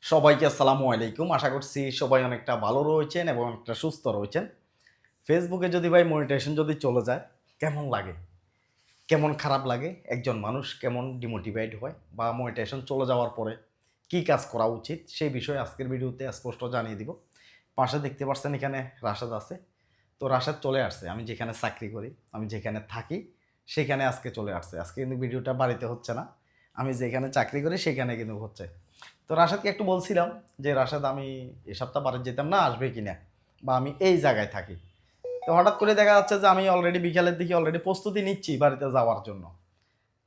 সবাইকে আসসালামু আলাইকুম। আশা করছি সবাই অনেকটা ভালো রয়েছেন এবং অনেকটা সুস্থ রয়েছেন। ফেসবুকে যদি ভাই মনিটাইজেশন যদি চলে যায় কেমন লাগে? কেমন খারাপ লাগে? একজন মানুষ কেমন ডিমোটিভেট হয় বা মনিটাইজেশন চলে যাওয়ার পরে কি কাজ করা উচিত? সেই বিষয়ে আজকের ভিডিওতে স্পষ্ট জানিয়ে দিব। পাশে দেখতে পাচ্ছেন এখানে রাশেদ আছে। তো রাশেদ চলে আসছে। আমি যেখানে চাকরি করি, আমি যেখানে থাকি সেখানে আজকে চলে আসছে। আজকে কিন্তু ভিডিওটা বাড়িতে হচ্ছে না। আমি যেখানে চাকরি করি সেখানে কিন্তু হচ্ছে। তো রাশেদকে একটু বলছিলাম যে, "রাশেদ আমি এ সপ্তাহ বাড়ি যেতাম না, আসবে কিনা? বা আমি এই জায়গায় থাকি।" তো হঠাৎ করে দেখা যাচ্ছে যে আমি অলরেডি বিকালের দিকে অলরেডি প্রস্তুতি নিচ্ছি বাড়িতে যাওয়ার জন্য।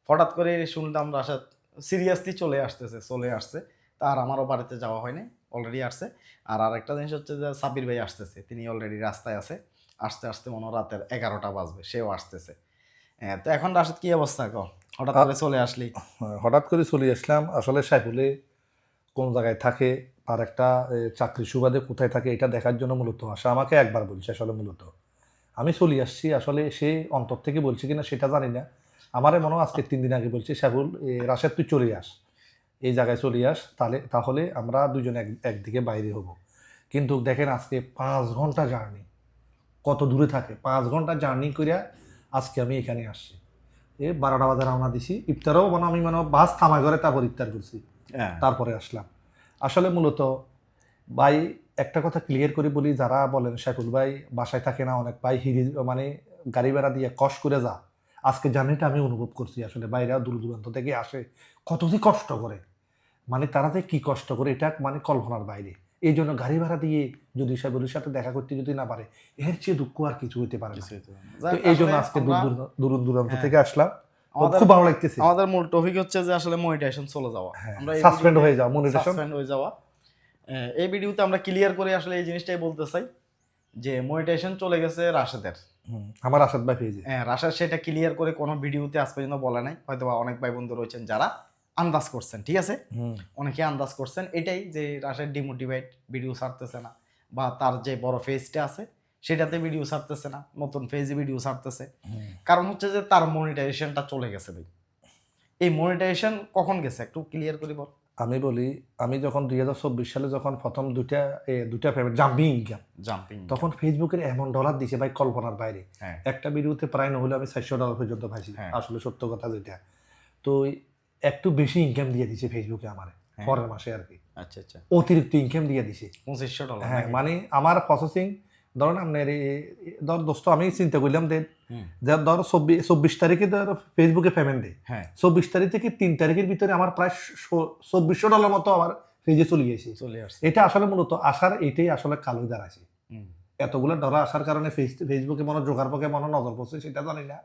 হঠাৎ করে শুনলাম রাশেদ সিরিয়াসলি চলে আসছে। তা আর আমারও বাড়িতে যাওয়া হয় নাই। অলরেডি আসছে। আর আরেকটা জিনিস হচ্ছে যে সাব্বির ভাই আসতেছে। তিনি অলরেডি রাস্তায় আছে। আসতে মনে হয় রাতের ১১টা বাজবে। সেও আসতেছে। তো এখন রাশেদ কি অবস্থা কও? হঠাৎ করে চলে আসলি? হঠাৎ করে চলে আসলাম। আসলে সাইফুলে কোন জায়গায় থাকে, তার একটা চাকরির সুবাদে কোথায় থাকে এটা দেখার জন্য মূলত আসা। আমাকে একবার বলছে আসলে মূলত। আমি চলে আসছি, আসলে সে অন্তর থেকে বলছে কিনা সেটা জানি না। আমারে মনে হয় আজকে ৩ দিন আগে বলছে, "সাইফুল রাশেদ তুই চলে আস। এই জায়গায় চলে আস। তাহলে আমরা দুজনে একদিকে বাইরে হব।" কিন্তু দেখেন আজকে ৫ ঘন্টা জার্নি। কত দূরে থাকে? ৫ ঘন্টা জার্নি কইরা আজকে আমি এখানে আসছি। ১২টা বাজে রওনা দিছি। ইফতারও আমি বাস থামায় ঘরে তারপর ইফতার করছি। হ্যাঁ। তারপরে আসলাম। আসলে মূলত ভাই একটা কথা ক্লিয়ার করে বলি, যারা বলেন সাইফুল ভাই বাসায় থাকে না, অনেক ভাই মানে গাড়ি ভাড়া দিয়ে কষ্ট করে যা। আজকে জার্নিটা আমি অনুভব করছি আসলে ভাইরা দূর দূরান্ত থেকে আসে। কত যে কষ্ট করে। মানে তারা যে কি কষ্ট করে এটা মানে কল্পনার বাইরে। এইজন্য গাড়ি ভাড়া দিয়ে যদি সাইফুলের সাথে দেখা করতে যদি না পারে, এর চেয়ে দুঃখ আর কিছু হইতে পারে না। কিছুই তো না। তো যাক এইজন্য আসলে আজকে আমরা দূর দূরান্ত হ্যাঁ, থেকে আসলাম। তো আমাদের খুব ভালো লাগতেছে। আমাদের মূল টপিক হচ্ছে যে আসলে মনিটাইজেশন চলে যাওয়া। হ্যাঁ, আমরা এই সাসপেন্ড ভিডিওতে হয়ে যাওয়া মনিটেশন। সাসপেন্ড হয়ে যাওয়া। এই ভিডিওতে আমরা ক্লিয়ার করে আসলে এই জিনিসটাই বলতে চাই যে মনিটাইজেশন চলে গেছে রাশেদের। আমার আসাদ ভাই পেয়েছে। রাশেদ সেটা ক্লিয়ার করে কোনো ভিডিওতে আজ পর্যন্ত বলে নাই। হয়তোবা অনেক ভাই বন্ধু রয়েছেন যারা আন্দাজ করছেন। ঠিক আছে? হুম। অনেকে আন্দাজ করছেন এটাই যে রাশেদ ডিমোটিভেট, ভিডিও ছাড়তেছে না বা তার যে বড় পেজটা আছে সেটাতে ভিডিও ছাড়তেছে না। নতুন পেজে ভিডিও ছাড়তেছে। কারণ হচ্ছে যে তার মনিটাইজেশনটা চলে গেছে ভাই। এই মনিটাইজেশন কখন গেছে একটু ক্লিয়ার করে বল। আমি বলি, আমি যখন ২০২৪ সালে যখন প্রথম দুইটা পেমেন্ট জাম্পিং ইনকাম, জাম্পিং তখন ফেসবুকের এমন ডলার দিছে ভাই কল্পনার বাইরে। হ্যাঁ, একটা ভিডিওতে প্রায় না হলে আমি $৪০০ পর্যন্ত পাইছি। হ্যাঁ, আসলে সত্য কথা যেটা। তো একটু বেশি ইনকাম দিয়ে দিছে ফেসবুকে আমারে। হ্যাঁ। পরের মাসে আরকি। আচ্ছা, আচ্ছা। অতিরিক্ত ইনকাম দিয়ে দিছে। $২৫০০ হ্যাঁ, নাকি? মানে আমার প্রসেসিং ধরেন আপনার ধর দোস্ত আমি চিন্তা করলাম যে হুম, ধর ২৪ তারিখে ধর ফেসবুকে পেমেন্ট দেয়। হ্যাঁ, ২৪ তারিখ থেকে ৩ তারিখের ভিতরে আমার প্রায় $২৪০০ মতো আমার পেজে চলে গেছে। চলে আসছে। এটা আসলে মূলত আসার এটাই আসলে কালো দাঁড়াছে। হুম। এতগুলো ডলার আসার কারণে ফেসবুকে জোগাড় পক্ষে নজর পড়ছে সেটা জানি না।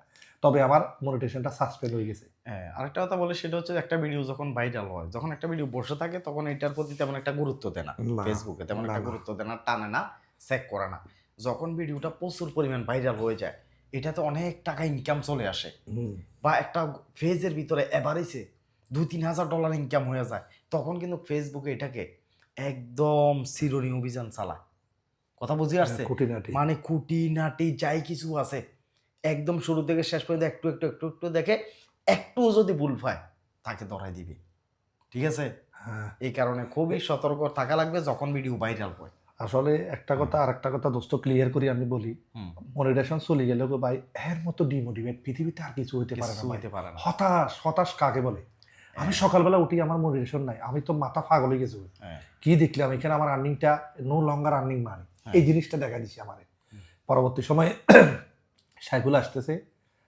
তবে আমার মনিটাইজেশনটা সাসপেন্ড হয়ে গেছে। হ্যাঁ, আরেকটা কথা বলি সেটা হচ্ছে একটা ভিডিও যখন ভাইরাল হয়, যখন একটা ভিডিও বসে থাকে তখন এটার প্রতি তেমন একটা গুরুত্ব দেয় না। না, ফেসবুকে তেমন না, একটা না। গুরুত্ব দেয় না, টানে না, চেক করে না। যখন ভিডিওটা প্রচুর পরিমাণ ভাইরাল হয়ে যায়, এটাতে অনেক টাকা ইনকাম চলে আসে। হুম। বা একটা পেজের ভিতরে এভারেজে $২,০০০-৩,০০০ ইনকাম হয়ে যায়। তখন কিন্তু ফেসবুকে এটাকে একদম চিরুনি অভিযান চালায়। কথা বুঝে হ্যাঁ, আসছে? খুঁটিনাটি। মানে খুঁটিনাটি যাই কিছু আছে একদম শুরু থেকে শেষ পর্যন্ত একটু দেখে একটুও যদি ভুল হয় তাকে ধরায় দিবে। ঠিক আছে? হ্যাঁ। এই কারণে খুবই সতর্ক থাকা লাগবে যখন ভিডিও ভাইরাল হয়। আসলে একটা হুম, কথা আরেকটা কথা দোস্ত ক্লিয়ার করি আমি বলি। হুম। মনিটাইজেশন চলে গেলে গো ভাই এর মতো ডিমোটিভেট পৃথিবীতে আর কিছু হইতে পারে না কিচ্ছু ভাই। হইতে পারে না। হতাশ কাকে বলে? আমি হ্যাঁ, সকালবেলা উঠি আমার মোটিভেশন নাই। আমি তো মাথা পাগল হয়ে গেছি ভাই। হ্যাঁ, কি দেখলাম এখানে আমার আর্নিংটা নো লঙ্গার আর্নিং মানি। হ্যাঁ। এই জিনিসটা দেখা দিছে আমারে। হুম, পরবর্তী সময়ে সাইফুল আসতেছে।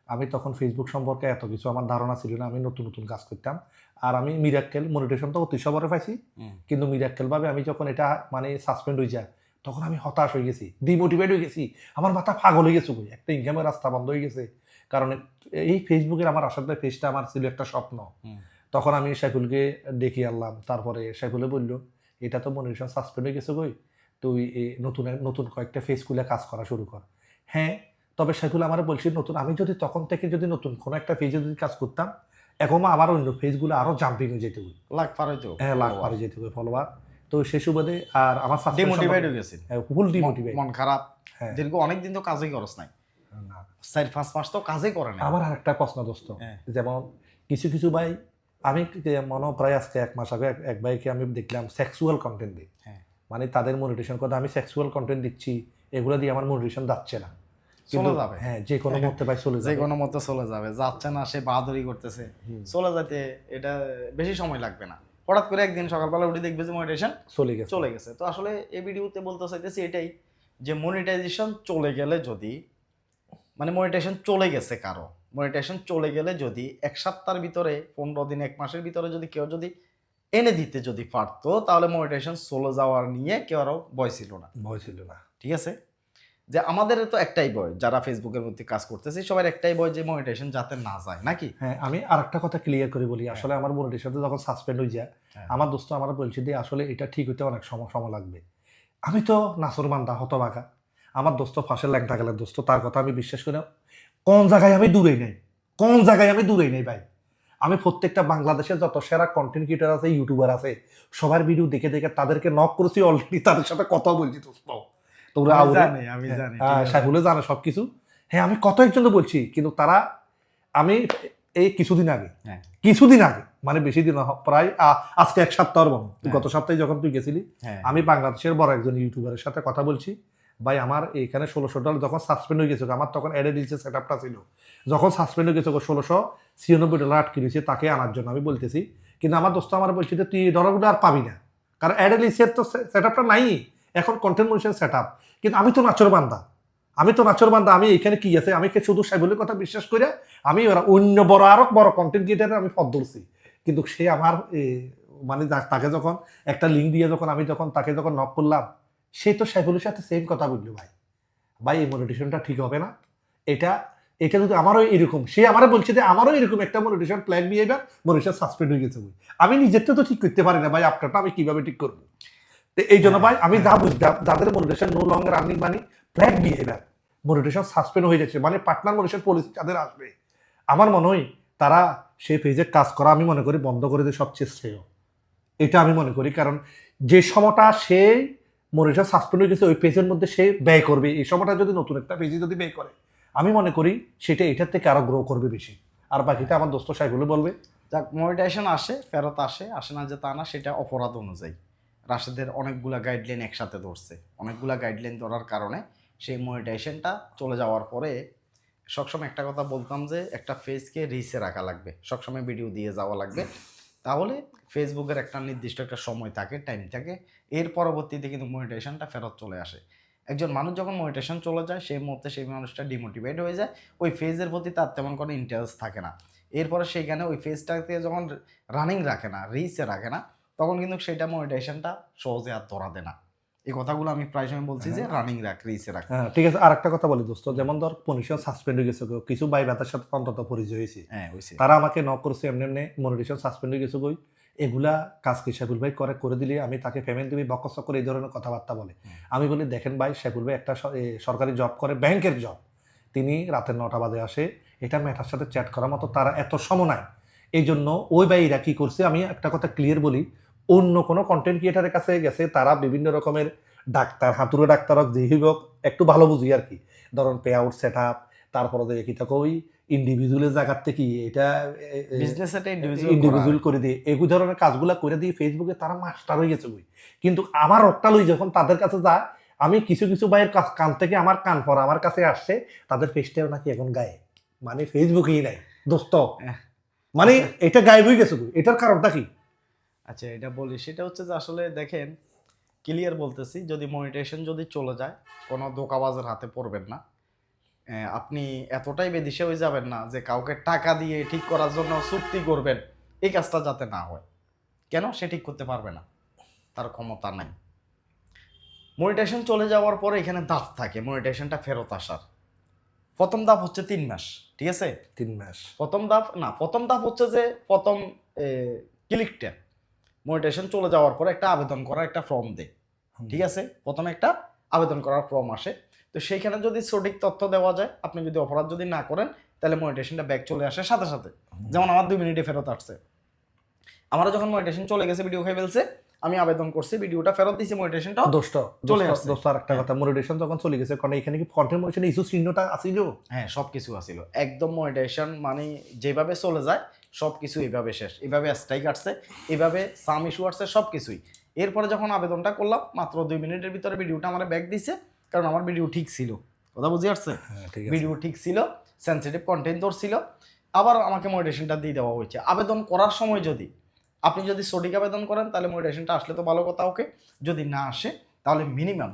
আমি তখন ফেসবুক সম্পর্কে এত কিছু আমার ধারণা ছিল না। আমি নতুন কাজ করতাম। আর আমি মিরাক্কেল মনিটাইজেশন তো অতি সবরে পাইছি। হুম। কিন্তু মিরাক্কেল ভাবে আমি যখন এটা মানে সাসপেন্ড হয়ে যায়, তখন আমি হতাশ হয়ে গেছি। ডিমোটিভেট হয়ে গেছি। আমার মাথা পাগল হয়ে গেছে ভাই। একটা ইনকামের রাস্তা বন্ধ হয়ে গেছে। কারণ এই ফেসবুকের আমার আসাদ ভাই পেজটা আমার ছিল একটা স্বপ্ন। হুম, তখন আমি সাইফুলকে ডেকে আনলাম। তারপরে সাইফুলে বলল, "এটা তো মনিটাইজেশন সাসপেন্ড হয়ে গেছে কই। তুই নতুন কয়েকটা পেজ খুলে কাজ করা শুরু কর।" হ্যাঁ, তবে সাইফুল আমারে বলছিল নতুন আমি যদি তখন থেকে যদি নতুন কোনো একটা পেজে যদি কাজ করতাম, এখন আমার অন্য পেজগুলো আরো জাম্পিং হয়ে যেত। লাখ পার হইতো হ্যাঁ, লাখ পার ফলোয়ার। হয়ে যেতে হবে ফলোয়ার। তো সে সুবাদে আর আমার সাসপেন্ড ডিমোটিভেট সম্পর্কে হয়ে গেছি। ফুল ডিমোটিভেট। মন খারাপ। হ্যাঁ, দীর্ঘ অনেকদিন তো কাজই করস নাই। না। ৪-৫ মাস তো কাজই করে নাই। আমার আরেকটা প্রশ্ন দোস্ত। হ্যাঁ, যেমন কিছু ভাই আমি মনে হয় প্রায় আজকে 1 মাস আগে এক ভাইকে আমি দেখলাম সেক্সুয়াল কন্টেন্ট দিই, হ্যাঁ, মানে তাদের মনিটেশন কথা আমি সেক্সুয়াল কন্টেন্ট দিচ্ছি, এগুলো দিয়ে আমার মনিটেশন যাচ্ছে না, চলে কিন্তু যাবে। হ্যাঁ যে কোনো মুহূর্তে ভাই চলে যে যাবে। কোনো মতো চলে যাবে, যাচ্ছে না, সে বাহাদুরি করতেছে, চলে যেতে এটা বেশি সময় লাগবে না। হঠাৎ করে একদিন সকালবেলা উঠে দেখবে যে মনিটাইজেশন চলে গেছে। চলে গেছে। তো আসলে এই ভিডিওতে বলতে চাইতেছি এটাই, যে মনিটাইজেশন চলে গেলে যদি, মানে মনিটাইজেশন চলে গেছে কারো, মনিটাইজেশন চলে গেলে যদি 1 সপ্তাহের ভিতরে, 15 দিন, 1 মাসের ভিতরে যদি কেউ যদি এনে দিতে যদি পারতো, তাহলে মনিটাইজেশন চলে যাওয়ার নিয়ে কেউ আরও ভয় ছিল না। ভয় ছিল না। ঠিক আছে, যে আমাদের তো একটাই ভয়, যারা ফেসবুকের মধ্যে কাজ করতেছে সবার একটাই ভয় যে মনিটাইজেশন যাতে না যায়, নাকি? হ্যাঁ, আমি আরেকটা কথা ক্লিয়ার করে বলি, আসলে আমার মনিটেশনটা যখন সাসপেন্ড হয়ে যায়, হ্যাঁ। আমার দোস্ত আমার বলছে যে আসলে এটা ঠিক হতে অনেক সময় লাগবে। আমি তো নাসরবান্দা হতবাগা, আমার দোস্ত ফাঁসের ল্যাংটা গেলের দোস্ত, তার কথা আমি বিশ্বাস করি না। কোন জায়গায় আমি দূরেই নেই, কোন জায়গায় আমি দূরেই নেই ভাই। আমি প্রত্যেকটা বাংলাদেশের যত সেরা কন্টেন্ট ক্রিয়েটার আছে, ইউটিউবার আছে, সবার ভিডিও দেখে দেখে তাদেরকে নক করেছি অলরেডি, তাদের সাথে কথা বলছি দোস্ত। তোমরা আমি জানি, আমি জানি, ঠিক আছে। সাইফুলে জানে সবকিছু। হ্যাঁ, আমি কত একজনকে বলছি, কিন্তু তারা, আমি এই কিছুদিন আগে, হ্যাঁ, মানে বেশি দিন না, প্রায় আজকে 1 সপ্তাহের মতো, হ্যাঁ। গত সপ্তাহে যখন তুই গেছিলি, হ্যাঁ, আমি বাংলাদেশের বড় একজন ইউটিউবারের সাথে কথা বলছি, ভাই আমার এখানে $1600 যখন সাসপেন্ড হয়ে গেছে, আমার তখন অ্যাডে রিলসের সেট আপটা ছিল, যখন সাসপেন্ড হয়ে গেছে $1696 আটকে দিয়েছে তাকে আনার জন্য আমি বলতেছি, কিন্তু আমার দোস্ত আমার বলছে যে তুই এই ডলারগুলো আর পাবি না, কারণ অ্যাডে রিলসের তো সেট আপটা নাই, এখন কন্টেন্ট মনিটাইজেশন সেট আপ। কিন্তু আমি তো নাচর বান্দা, আমি এখানে কি আছে, আমি কি শুধু সাইবুলের কথা বিশ্বাস করে আমি ওরা অন্য বড় আরো বড় কন্টেন্ট ক্রিয়েটারের আমি পথ ধরছি, কিন্তু সে আমার মানে তাকে যখন একটা লিঙ্ক দিয়ে যখন আমি তাকে যখন নক করলাম, সে তো সাইফুলের সাথে সেম কথা বললো, ভাই ভাই এই মনিটেশনটা ঠিক হবে না, এটা এটা যদি আমারও এরকম, সে আমারও বলছে যে আমারও এরকম একটা মনিটেশন প্ল্যান দিয়ে এবার মনিটেশন সাসপেন্ড হয়ে গেছে, আমি নিজেরটা তো ঠিক করতে পারি না ভাই, আপনারটা আমি কিভাবে ঠিক করবো? তো এই জন্য ভাই আমি যা বুঝলাম, যাদের monetisation no longer earning money plan behaviour, monetisation suspend হয়ে যাচ্ছে, মানে পার্টনার মনিটেশন পলিসি যাদের আসবে, আমার মনে হয় তারা সেই পেজে কাজ করা আমি মনে করি বন্ধ করে দিয়ে সবচেয়ে শ্রেয়, এটা আমি মনে করি। কারণ যে সময়টা সে মনিটেশন সাসপেন্ড হয়ে গেছে ওই পেজের মধ্যে সে ব্যয় করবে, এই সময়টা যদি নতুন একটা পেজে যদি ব্যয় করে, আমি মনে করি সেটা এটার থেকে আরো গ্রো করবে বেশি। আর বাকিটা আমার দোস্ত সাইগুলো বলবে। যাক, মনিটাইজেশন আসে, ফেরত আসে, আসে না যে তা না, সেটা অপরাধ অনুযায়ী রাশেদের অনেকগুলা গাইডলাইন একসাথে ধরছে, অনেকগুলা গাইডলাইন ধরার কারণে সেই মনিটাইজেশনটা চলে যাওয়ার পরে সবসময় একটা কথা বলতাম যে একটা ফেজকে রিচে রাখা লাগবে, সবসময় ভিডিও দিয়ে যাওয়া লাগবে, তাহলে ফেসবুকের একটা নির্দিষ্ট একটা সময় থাকে, টাইম থাকে, এর পরবর্তীতে কিন্তু মনিটাইজেশনটা ফেরত চলে আসে। একজন মানুষ যখন মনিটাইজেশন চলে যায় সেই মুহূর্তে সেই মানুষটা ডিমোটিভেট হয়ে যায়, ওই ফেজের প্রতি তার তেমন কোনো ইন্টারেস্ট থাকে না, এরপরে সেইখানে ওই ফেজটাকে যখন রানিং রাখে না, রিচে রাখে না, তখন কিন্তু সেটা মনিটাইজেশনটা সহজে আর ধরা দেয় না। এই কথাগুলো আমি প্রায় সময় বলছি যে রানিং রাখ, রিচে রাখ। হ্যাঁ ঠিক আছে, আর একটা কথা বলি দোস্ত, যেমন ধর মনিটেশন সাসপেন্ড হয়ে গেছে, কিছু ভাই ভাতার সাথে অন্তত পরিচয় হয়েছে, হ্যাঁ, হয়েছে। তারা আমাকে নক করছে এমনি এমনি মনিটেশন সাসপেন্ড হয়ে গেছে, এগুলা কাজ কি শাকুল ভাই করে দিলে আমি তাকে পেমেন্ট দিবি বকস করে, এই ধরনের কথাবার্তা বলে। আমি বলি দেখেন ভাই, শাকুল ভাই একটা সরকারি জব করে, ব্যাংকের জব, তিনি রাতের 9টা বাজে আসে, এটা মেয়েটার সাথে চ্যাট করার মতো তারা এত সময় নাই। এই জন্য ওই ভাইরা কি করছে, আমি একটা কথা ক্লিয়ার বলি, অন্য কোনো কন্টেন্ট ক্রিয়েটারের কাছে গেছে, তারা বিভিন্ন রকমের ডাক্তার, হাতুড়ে ডাক্তার হোক, যেই হোক, একটু ভালো বুঝি আর কি, ধরুন পে আউট সেট আপ, তারপরে যে কি থাকে ওই ইন্ডিভিজুয়ালের জায়গার থেকে এটা বিজনেস এটা ইন্ডিভিজুয়াল করে দিয়ে এই ধরনের কাজগুলো করে দিয়ে ফেসবুকে তারা মাস্টার হয়ে গেছে বই। কিন্তু আমার রক্তা লই যখন তাদের কাছে যায়, আমি কিছু কিছু ভাইয়ের কান থেকে আমার কান পড়া আমার কাছে আসছে, তাদের পেজটাও নাকি এখন গায়ে, মানে ফেসবুকেই নাই দোস্ত, মানে এটা গায়েব হয়ে গেছে বই। এটার কারণটা কি? আচ্ছা, এটা বলি, সেটা হচ্ছে যে আসলে দেখেন, ক্লিয়ার বলতেছি, যদি মনিটাইজেশন যদি চলে যায়, কোনো ধোঁকাবাজের হাতে পড়বেন না, আপনি এতটাই বেদিশে হয়ে যাবেন না যে কাউকে টাকা দিয়ে ঠিক করার জন্য চুক্তি করবেন, এই কাজটা যাতে না হয়। কেন? সে ঠিক করতে পারবে না, তার ক্ষমতা নাই। মনিটাইজেশন চলে যাওয়ার পরে এখানে ধাপ থাকে মনিটাইজেশনটা ফেরত আসার। প্রথম ধাপ হচ্ছে 3 মাস, ঠিক আছে? 3 মাস। প্রথম ধাপ হচ্ছে যে প্রথম ক্লিকটা, মনিটাইজেশন চলে যাওয়ার পরে একটা আবেদন করার একটা ফর্ম দেয়, ঠিক আছে? প্রথমে একটা আবেদন করার ফর্ম আসে, তো সেইখানে যদি সঠিক তথ্য দেওয়া যায়, আপনি যদি অপরাধ যদি না করেন, তাহলে মনিটাইজেশনটা ব্যাক চলে আসে সাথে সাথে। যেমন আমার 2 মিনিটে ফেরত আসছে, আমারও যখন মনিটাইজেশন চলে গেছে, ভিডিও খেয়ে ফেলছে, আমি আবেদন করছি, ভিডিওটা ফেরত দিয়েছি, মনিটাইজেশনটা চলে আসছে। দোস্ত আরেকটা কথা, মনিটেশন যখন চলে গেছে, কারণ এখানে কি কন্টেন্ট মনিটেশন ইস্যু চিহ্নটা আছিল? হ্যাঁ, সব কিছু আছিল, একদম মনিটাইজেশন মানে যেভাবে চলে যায় সব কিছু এইভাবে শেষ, এইভাবে স্ট্রাইক আসছে, এইভাবে সাম ইস্যু আসছে, সব কিছুই। এরপরে যখন আবেদনটা করলাম মাত্র 2 মিনিটের ভিতরে ভিডিওটা আমার ব্যাক দিছে, কারণ আমার ভিডিও ঠিক ছিল, কথা বুঝে আসছে, হ্যাঁ ঠিক আছে। ভিডিও ঠিক ছিল, সেন্সিটিভ কন্টেন্ট ধরছিল, আবার আমাকে মনিটাইজেশনটা দিয়ে দেওয়া হয়েছে। আবেদন করার সময় আপনি যদি সঠিক আবেদন করেন তাহলে মনিটাইজেশনটা আসলে তো ভালো কথা, ওকে। যদি না আসে তাহলে মিনিমাম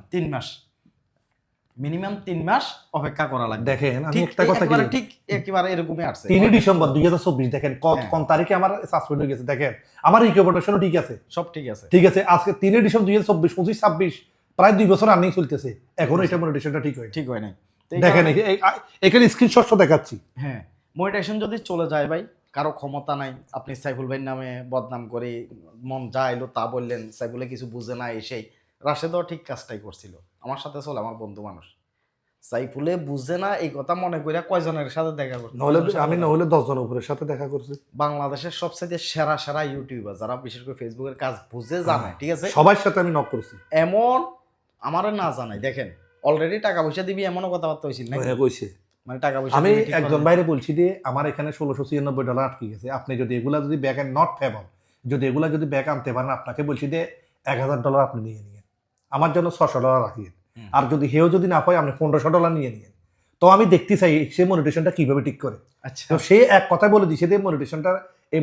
3 মাস অপেক্ষা করা লাগবে। দেখেন আমি ঠিক একটা কথা একেবারে কি, ঠিক একেবারে এরকমই আসছে 3 ডিসেম্বর 2024 দেখেন হ্যাঁ। কোন তারিখে আমার সাসপেন্ড হয়ে গেছে। দেখেন আমার রিকভারেশনও ঠিক আছে, সব ঠিক আছে। ঠিক আছে। আজকে 3 ডিসেম্বর 2024, 25, 26 প্রায় 2 বছর রানিং চলতেছে, এখনো এটা মনিটাইজেশনটা ঠিক হয় ঠিক হয় নাই। তো এই দেখেন কারণে- এখানে স্ক্রিনশট দেখাচ্ছি। হ্যাঁ, মনিটাইজেশন যদি চলে যায় ভাই, কারো ক্ষমতা নাই, আপনি সাইফুল ভাইয়ের নামে বদনাম করে মন যা এলো তা বললেন, সাইফুলে কিছু বুঝে না, এসেই রাশেদও ঠিক কাজটাই করছিল, আমার সাথে চলে, আমার বন্ধু মানুষ। সাইফুলে বুঝে না এই কথা মনে কইরা কয়জনের সাথে দেখা করছে, নহলে আমি নহলে 10 জন উপরের সাথে দেখা করছি। বাংলাদেশের সবচেয়ে সেরা সেরা ইউটিউবার যারা বিশেষ করে ফেসবুকের কাজ বুঝে জানে, ঠিক আছে, সবার সাথে আমি নক করছি। এমন আমারে না জানাই, দেখেন অলরেডি টাকা পয়সা দিবি এমনও কথাবার্তা হয়েছিল না, হ্যাঁ কইছে। মানে টাকা পয়সা আমি দিবি ঠিক একজন করে। বাইরে বলছি যে আমার এখানে $1696 আটকে গেছে, আপনি যদি এগুলা যদি ব্যাক এন্ড নট ফেভার, যদি এগুলা যদি ব্যাক আনতে পারেন, আপনাকে বলছি যে $1000 আপনি নিয়ে নিয়েন, আমার জন্য $600 রাখিয়েন। আর যদি হেও যদি না পায় আপনি $1500 নিয়ে নিয়েন। তো আমি দেখতে চাই সে মনিটেশনটা কিভাবে ঠিক করে। আচ্ছা, তো সে এক কথা বলে দিছে যে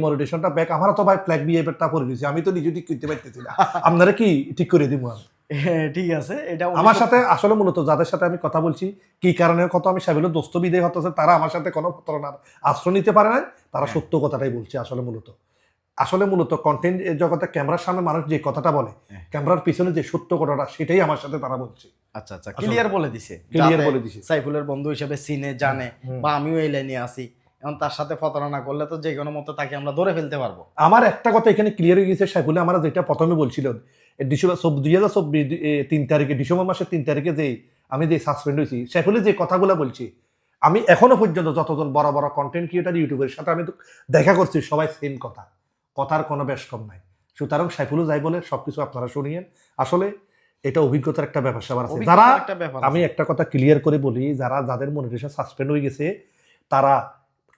মনিটেশনটা ব্যাক, আমার তো ভাই ফ্ল্যাগ বিহেভিয়ারটা করে দিয়েছে, আমি তো নিজে ঠিক করতে পারতেছি না, আপনারা কি ঠিক করে দিব আমি? হ্যাঁ, ঠিক আছে, এটা আমার সাথে আসলে মূলত যাদের সাথে আমি কথা বলছি, কি কারণে কত আমি সাবিলের দোস্ত বিদেয় হতেছে, তারা আমার সাথে কোনো প্রতারণার আশ্রয় নিতে পারে না, তারা হ্যাঁ। সত্য কথাটাই বলছে। আসলে মূলত কন্টেন্ট জগতে ক্যামেরার সামনে মানুষ যে কথাটা বলে, হ্যাঁ। ক্যামেরার পিছনে যে সত্য কথাটা, সেটাই আমার সাথে তারা বলছে। আচ্ছা আচ্ছা, ক্লিয়ার বলে দিছে, Clear যাতে বলে দিছে। সাইফুলের বন্ধু হিসেবে চিনে জানে, হুম। বা আমিও এই লাইনে আছি, এখন তার সাথে প্রতারণা করলে তো যে কোনো মতো তাকে আমরা ধরে ফেলতে পারবো। আমার একটা কথা এখানে ক্লিয়ার হয়ে গেছে, সাইফুলে আমার যেটা প্রথমে বলছিল ডিসেম্বর 2024 3 তারিখে, ডিসেম্বর মাসের 3 তারিখে যে আমি যে সাসপেন্ড হয়েছি, সাইফুলে যে কথাগুলো বলছি, আমি এখনো পর্যন্ত যতজন বড় বড় কন্টেন্ট ক্রিয়েটার ইউটিউবের সাথে আমি তো দেখা করছি, সবাই সেম কথার কোনো বেশ কম নাই। সুতরাং সাইফুলও যাই বলে সবকিছু আপনারা শুনিয়েন। আসলে এটা অভিজ্ঞতার একটা ব্যাপার স্যাপার আছে। যারা, অভিজ্ঞতার একটা ব্যাপার আমি আছে। একটা কথা ক্লিয়ার করে বলি, যাদের মনিটেশন সাসপেন্ড হয়ে গেছে, তারা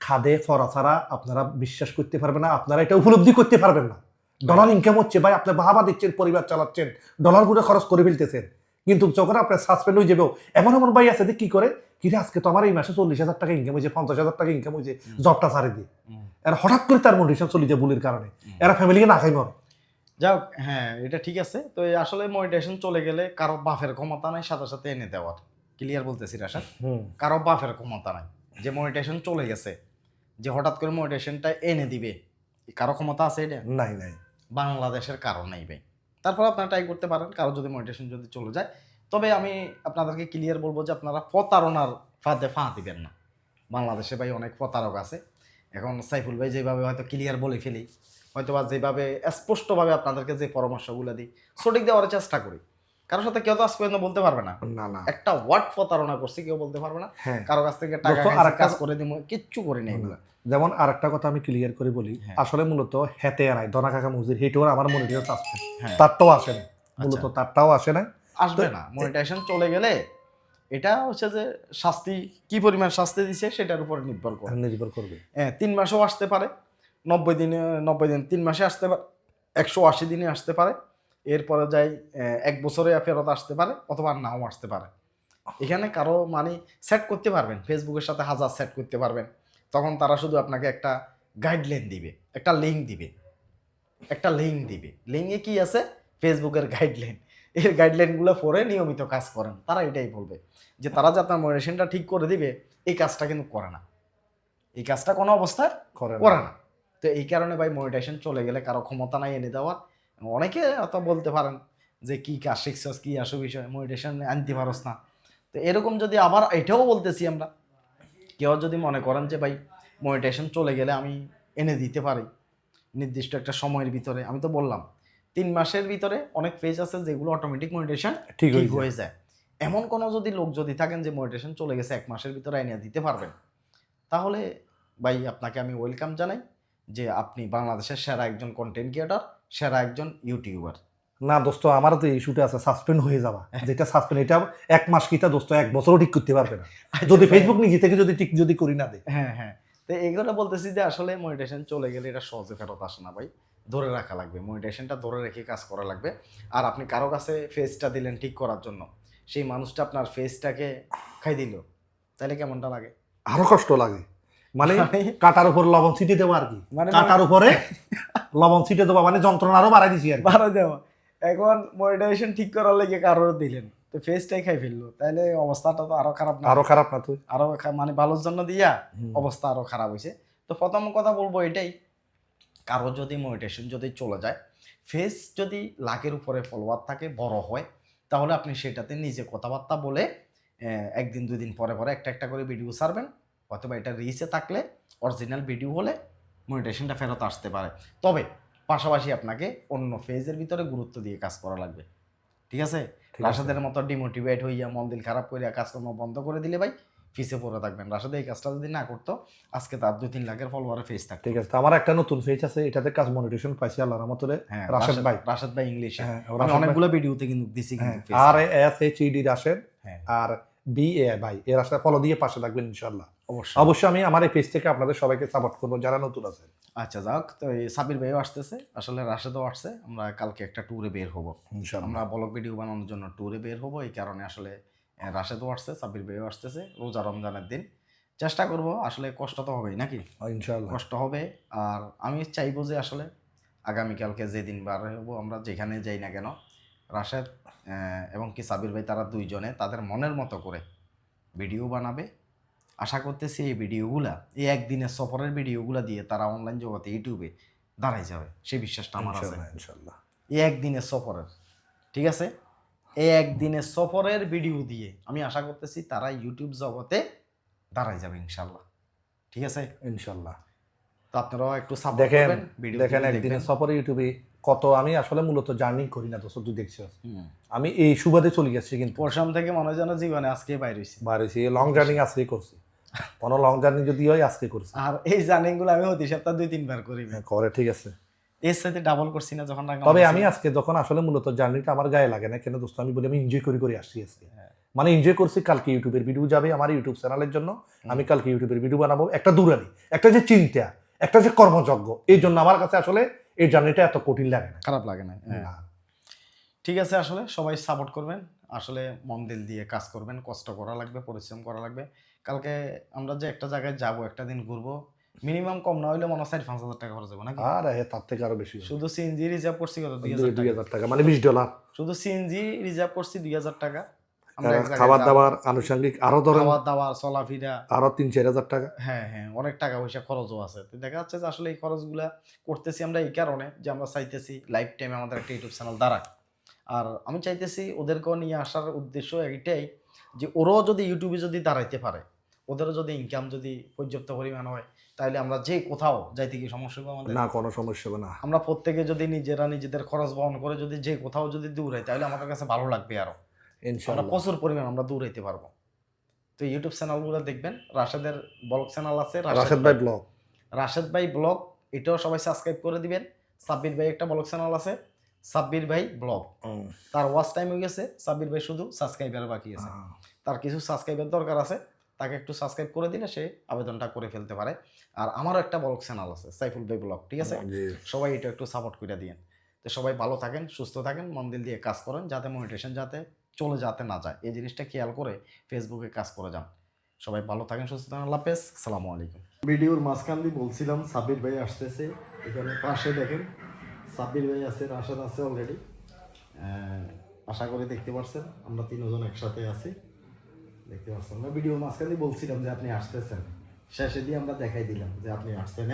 খাদে ফরা ছাড়া আপনারা বিশ্বাস করতে পারবেন না, আপনারা এটা উপলব্ধি করতে পারবেন না। ডলার ইনকাম হচ্ছে ভাই, আপনি বাহাবা দিচ্ছেন, পরিবার চালাচ্ছেন, ডলার গুলো খরচ করে ফেলতেছেন, কিন্তু যখন আপনার সাসপেন্ড হয়ে যাবেও, এমন এমন ভাই আছে যে কি করে, কিরে আজকে তো আমার এই মাসে 40,000 টাকা ইনকাম হয়েছে, 50,000 টাকা ইনকাম হয়েছে, জবটা ছাড়ে দিয়ে এরা হঠাৎ করে তার মনিটেশন চলে যায় ভুলের কারণে, এরা ফ্যামিলিকে না খাই মরে। যাও, হ্যাঁ, এটা ঠিক আছে। তো এই আসলে মনিটাইজেশন চলে গেলে কারো বাফের ক্ষমতা নাই সাথে সাথে এনে দেওয়ার, ক্লিয়ার বলতেছি রাশাদ, কারো বাফের ক্ষমতা নাই যে মনিটাইজেশন চলে গেছে যে হঠাৎ করে মনিটাইজেশনটা এনে দিবে, কারো ক্ষমতা আছে এটা? নাই নাই, বাংলাদেশের কারো নাই ভাই। তারপর আপনারা ট্রাই করতে পারেন, কারো যদি মনিটাইজেশন যদি চলে যায়। তবে আমি আপনাদেরকে ক্লিয়ার বলবো যে আপনারা প্রতারণার ফাঁদে পা দিবেন না। বাংলাদেশে ভাই অনেক প্রতারক আছে। এখন সাইফুল ভাই যেভাবে হয়তো ক্লিয়ার বলে ফেলি, হয়তো বা যেভাবে স্পষ্টভাবে আপনাদেরকে যে পরামর্শগুলো দিই, সঠিক দেওয়ার চেষ্টা করি, কারোর সাথে কেউ তো আজ পর্যন্ত বলতে পারবে না না না, একটা ওয়ার্ড প্রতারণা করছি, কেউ বলতে পারবে না। হ্যাঁ। কারো কাছ থেকে টাকা দোস্ত, খাইছি, আরেকটা- কাজ করে দিব, কিচ্ছু করি নাই এগুলো। যেমন আরেকটা কথা আমি ক্লিয়ার করে বলি, হ্যাঁ। আসলে মূলত হেতে আনাই দনা কাকা মুজির হেঁটেও আমার মনিটেশন সাসপেন্ড, হ্যাঁ। তারটাও আসে না, মূলত তারটাও আসে না। আসবে না, মনিটাইজেশন চলে গেলে এটা হচ্ছে যে শাস্তি কি পরিমাণ শাস্তি দিছে সেটার উপর নির্ভর করে। নির্ভর করবে। 3 মাসেও আসতে পারে, 90 দিন 3 মাসে আসতে পারে, 180 দিনে আসতে পারে, এরপরে যাই 1 বছরে ফেরত আসতে পারে, অথবা নাও আসতে পারে। এখানে কারো মানে সেট করতে পারবেন, ফেসবুকের সাথে হাজার সেট করতে পারবেন, তখন তারা শুধু আপনাকে একটা গাইডলাইন দিবে, একটা লিঙ্ক দিবে, লিঙ্কে কি আছে, ফেসবুকের গাইডলাইন, এর গাইডলাইনগুলো পড়ে নিয়মিত কাজ করেন, তারা এটাই বলবে যে তারা যে আপনার মনিটাইজেশনটা ঠিক করে দিবে, এই কাজটা কিন্তু করে না, এই কাজটা কোনো অবস্থায় করে না। তো এই কারণে ভাই মনিটাইজেশন চলে গেলে কারো ক্ষমতা নাই এনে দেওয়ার। অনেকে অত বলতে পারেন যে কি কাজ শিখছস, কি আসো বিষয়, মনিটাইজেশন আনতে পারস না। তো এরকম যদি আবার এটাও বলতেছি আমরা, কেউ যদি মনে করেন যে ভাই মনিটাইজেশন চলে গেলে আমি এনে দিতে পারি নির্দিষ্ট একটা সময়ের ভিতরে, আমি তো বললাম 3 মাসের ভিতরে অনেক পেজ আছে যেগুলো অটোমেটিক মনিটাইজেশন ঠিক হয়ে যায়। এমন কোনো যদি লোক যদি থাকেন যে মনিটাইজেশন চলে গেছে 1 মাসের ভিতরে এনে দিতে পারবেন, তাহলে ভাই আপনাকে আমি ওয়েলকাম জানাই যে আপনি বাংলাদেশের সেরা একজন কন্টেন্ট ক্রিয়েটর, সেরা একজন ইউটিউবার। না দোস্ত, আমার তো ইস্যুটা আছে সাসপেন্ড হয়ে যাওয়া, যেটা সাসপেন্ড, এটা 1 মাস কিটা দোস্ত 1 বছরও ঠিক করতে পারবে না, যদি ফেসবুক নিজে থেকে যদি ঠিক যদি করি না দেয়। হ্যাঁ হ্যাঁ, তো এইগুলো বলতেছি যে আসলে মনিটাইজেশন চলে গেলে এটা সহজে ফেরত আসে না ভাই, ধরে রাখা লাগবে, মনিটাইজেশনটা ধরে রেখে কাজ করা লাগবে। আর আপনি কারো কাছে ফেসটা দিলেন ঠিক করার জন্য, সেই মানুষটা আপনার ফেসটাকে খাই দিল, তাহলে কেমনটা লাগে? আরো কষ্ট লাগে, মানে মানে- কাটার উপর লবণ ছিটে দেবো আর কি, মানে কাটার উপরে লবণ ছিটে দেবো, মানে যন্ত্রণা আরো বাড়াই দিছি আর কি। বাড়া দেওয়া। এখন মনিটাইজেশন ঠিক করার লেগে কারোর দিলেন, তো ফেসটাই খাই ফেললো, তাহলে অবস্থাটা তো আরো খারাপ না? আরো খারাপ না তুই? আরো মানে ভালোর জন্য দিয়া অবস্থা আরো খারাপ হয়েছে। তো প্রথম কথা বলবো এটাই, কারো যদি মনিটাইজেশন যদি চলে যায়, ফেস যদি লাখের উপরে ফলোয়ার থাকে, বড় হয়, তাহলে আপনি সেটাতে নিজে কথাবার্তা বলে একদিন দুই দিন পরে পরে একটা একটা করে ভিডিও ছাড়বেন, অথবা এটা রিচে থাকলে অরিজিনাল ভিডিও হলে মনিটাইজেশনটা ফেরত আসতে পারে। তবে পাশাপাশি আপনাকে অন্য ফেজের ভিতরে গুরুত্ব দিয়ে কাজ করা লাগবে, ঠিক আছে? ঠিক আছে। রাশেদের মতো ডিমোটিভেট হইয়া মন দিল খারাপ করিয়া কাজকর্ম বন্ধ করে দিলে ভাই ফিসে পড়ে থাকবেন। রাশেদ এই কাজটা যদি না করতো, আজকে তার 2-3 লাখের ফলোয়ারে ফেস থাকতো। ঠিক আছে, তো আমার একটা নতুন পেজ আছে, এটাতে কাজ মনিটেশন পাইছি আল্লাহর রহমতে। হ্যাঁ, রাশেদ ভাই, রাশেদ ভাই ইংলিশে হ্যাঁ, আমি রাশেদ ভাই। অনেকগুলো ভিডিওতে কিন্তু দিছি হ্যাঁ, কিন্তু face। R S H E D Rashed, হ্যাঁ, আর বি এ ভাই, এর আসলে ফলো দিয়ে পাশে থাকবেন ইনশাল্লাহ। অবশ্যই। অবশ্যই আমি আমার এই পেজ থেকে আপনাদের সবাইকে সাপোর্ট করবো যারা নতুন আছেন। আচ্ছা যাক, তো এই সাবির ভাইও আসতেছে, আসলে রাশেদও আসছে, আমরা কালকে একটা ট্যুরে বের হব, ইনশাল্লাহ। আমরা ব্লগ ভিডিও বানানোর জন্য ট্যুরে বের হব। এই কারণে আসলে রাশেদও আসছে, সাবির ভাইও আসতেছে, রোজা রমজানের দিন। চেষ্টা করব, আসলে কষ্ট তো হবেই নাকি, ইনশাল্লাহ। কষ্ট হবে। আর আমি চাইবো যে আসলে আগামীকালকে যেদিন বার হবো, আমরা যেখানে যাই না কেন, রাশেদ এবং কি সাবির ভাই তারা দুইজনে তাদের মনের মতো করে ভিডিও বানাবে। আশা করতেছি এই ভিডিওগুলা, এই একদিনের সফরের ভিডিওগুলা দিয়ে তারা অনলাইন জগতে ইউটিউবে দাঁড়াই যাবে, সেই বিশ্বাসটা আমার আছে। ইনশাল্লাহ, ইনশাল্লাহ। এই একদিনের সফরের, ঠিক আছে, এই একদিনের সফরের ভিডিও দিয়ে আমি আশা করতেছি তারা ইউটিউব জগতে দাঁড়াই যাবে ইনশাল্লাহ, ঠিক আছে? ইনশাল্লাহ। তো আপনারাও একটু সাপোর্ট দেখেন, করবেন, ভিডিও দেখেন একদিনের সফরে ইউটিউবে কত, আমি আসলে মূলত জার্নি করি না দোস্ত, তুই দেখছিস আমি এই সুবাদে চলে যাচ্ছি, কিন্তু পরশাম থেকে মনে হয় যেন জীবনে আজকে বাইর হয়েছি। বাইরেছি লং জার্নি আজকে করছি, কোনো লং জার্নি যদি হয় আজকে করছি। আর এই জার্নিং গুলো আমি হতে সপ্তাহ 2-3 বার করি, করে, ঠিক আছে। এর সাথে ডাবল করছি না যখন তবে আমি আজকে যখন আসলে মূলত জার্নিটা আমার গায়ে লাগে না কেন দোস্ত, আমি বলি আমি এনজয় করি করে আসছি আজকে। মানে এনজয় করছি, কালকে ইউটিউবের ভিডিও যাবে আমার ইউটিউব চ্যানেলের জন্য, আমি কালকে ইউটিউবের ভিডিও বানাবো। একটা দূরানি, একটা যে চিন্তা, একটা যে কর্মযজ্ঞ, এই জন্য আমার কাছে আসলে এই জার্নিটা এত কঠিন লাগে না, খারাপ লাগে না। না। ঠিক আছে, আসলে সবাই সাপোর্ট করবেন, আসলে মন দিল দিয়ে কাজ করবেন, কষ্ট করা লাগবে, পরিশ্রম করা লাগবে। কালকে আমরা যে একটা জায়গায় যাব, একটা দিন ঘুরবো, মিনিমাম কম না হইলে মনে হয় 4-5 হাজার টাকা খরচ হবে নাকি? আর তার থেকে আরো বেশি, শুধু সিএনজি রিজার্ভ করছি কত? 2,000 টাকা, মানে $20। শুধু সিএনজি রিজার্ভ করছি 2,000 টাকা। আমরা এক জায়গায় খাবার যাবো, দাবার আনুষঙ্গিক আরো ধরেন খাওয়া দাওয়া চলাফেরা, আরো 3-4 হাজার টাকা। হ্যাঁ হ্যাঁ, অনেক টাকা পয়সা খরচও আছে। তো দেখা যাচ্ছে যে আসলে এই খরচগুলা করতেছি আমরা এই কারণে যে আমরা চাইতেছি লাইফ টাইম আমাদের একটা ইউটিউব চ্যানেল দাঁড়াক। আর আমি চাইতেছি ওদেরকেও নিয়ে আসার উদ্দেশ্য এইটাই যে ওরাও যদি ইউটিউবে যদি দাঁড়াইতে পারে, ওদেরও যদি ইনকাম যদি পর্যাপ্ত পরিমাণ হয়, তাহলে আমরা যে কোথাও যাইতে কি সমস্যা হবে আমাদের? না, কোনো সমস্যা হবে না। আমরা প্রত্যেকে যদি নিজেরা নিজেদের খরচ বহন করে যদি যে কোথাও যদি দৌড়াই, তাহলে আমাদের কাছে ভালো লাগবে আরো। আমরা ইনশাআল্লাহ। প্রচুর পরিমাণ আমরা দৌড়াইতে পারবো। তো ইউটিউব চ্যানেলগুলো দেখবেন, রাশেদের ব্লগ চ্যানেল আছে, রাশেদ ভাই ব্লগ, রাশেদ ভাই ব্লগ, এটাও সবাই সাবস্ক্রাইব করে দিবেন। সাব্বির ভাই একটা ব্লগ চ্যানেল আছে, সাব্বির ভাই ব্লগ, তার ওয়াচ টাইম হয়ে গেছে, সাব্বির ভাই শুধু সাবস্ক্রাইবার বাকি আছে, তার কিছু সাবস্ক্রাইবার দরকার আছে, তাকে একটু সাবস্ক্রাইব করে দিলে সে আবেদনটা করে ফেলতে পারে। আর আমারও একটা ব্লগ চ্যানেল আছে, সাইফুল ভাই ব্লগ, ঠিক আছে? সবাই এটা একটু সাপোর্ট করে দিয়েন। তো সবাই ভালো থাকেন, সুস্থ থাকেন, মন দিল দিয়ে কাজ করেন, যাতে মনিটেশন যাতে চলে যাতে না যায়, এই জিনিসটা খেয়াল করে ফেসবুকে কাজ করে যান। সবাই ভালো থাকেন, সুস্থ থাকেন, আল্লাহ হাফেজ, আসসালামু আলাইকুম। ভিডিওর মাঝখান দিয়ে বলছিলাম সাব্বির ভাই আসতেছে, এখানে পাশে দেখেন সাব্বির ভাই আছে, রাশেদ আছে অলরেডি, আশা করি দেখতে পাচ্ছেন আমরা তিনজন একসাথে আছি, দেখতে পাচ্ছেন। আমরা ভিডিওর মাঝখান দিয়ে বলছিলাম যে আপনি আসতেছেন, শেষে দিয়ে আমরা দেখাই দিলাম যে আপনি আসছেন।